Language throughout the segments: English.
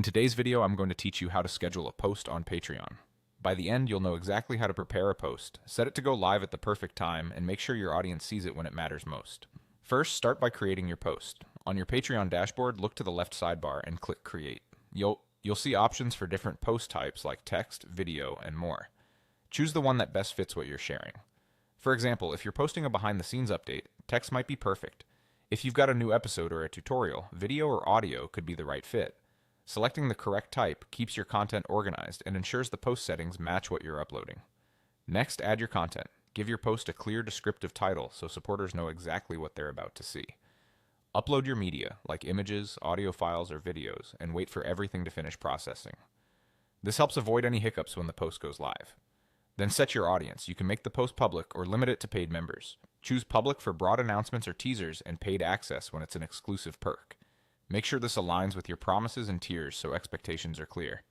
In today's video, I'm going to teach you how to schedule a post on Patreon. By the end, you'll know exactly how to prepare a post, set it to go live at the perfect time, and make sure your audience sees it when it matters most. First, start by creating your post. On your Patreon dashboard, look to the left sidebar and click Create. You'll see options for different post types like text, video, and more. Choose the one that best fits what you're sharing. For example, if you're posting a behind-the-scenes update, text might be perfect. If you've got a new episode or a tutorial, video or audio could be the right fit. Selecting the correct type keeps your content organized and ensures the post settings match what you're uploading. Next, add your content. Give your post a clear descriptive title so supporters know exactly what they're about to see. Upload your media, like images, audio files, or videos, and wait for everything to finish processing. This helps avoid any hiccups when the post goes live. Then set your audience. You can make the post public or limit it to paid members. Choose public for broad announcements or teasers and paid access when it's an exclusive perk. Make sure this aligns with your promises and tiers so expectations are clear.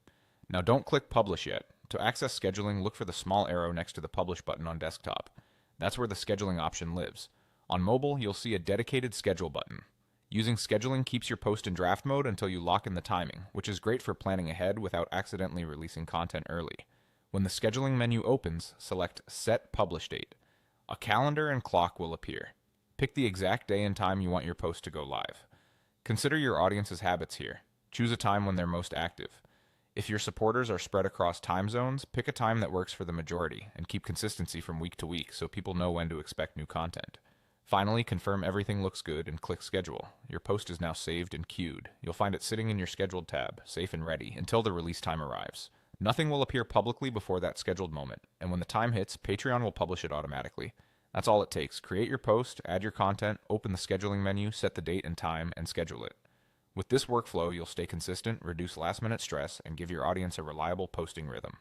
Now don't click Publish yet. To access scheduling, look for the small arrow next to the Publish button on desktop. That's where the scheduling option lives. On mobile, you'll see a dedicated Schedule button. Using scheduling keeps your post in draft mode until you lock in the timing, which is great for planning ahead without accidentally releasing content early. When the scheduling menu opens, select Set Publish Date. A calendar and clock will appear. Pick the exact day and time you want your post to go live. Consider your audience's habits here. Choose a time when they're most active. If your supporters are spread across time zones, pick a time that works for the majority and keep consistency from week to week so people know when to expect new content. Finally, confirm everything looks good and click Schedule. Your post is now saved and queued. You'll find it sitting in your Scheduled tab, safe and ready, until the release time arrives. Nothing will appear publicly before that scheduled moment, and when the time hits, Patreon will publish it automatically. That's all it takes. Create your post, add your content, open the scheduling menu, set the date and time, and schedule it. With this workflow, you'll stay consistent, reduce last-minute stress, and give your audience a reliable posting rhythm.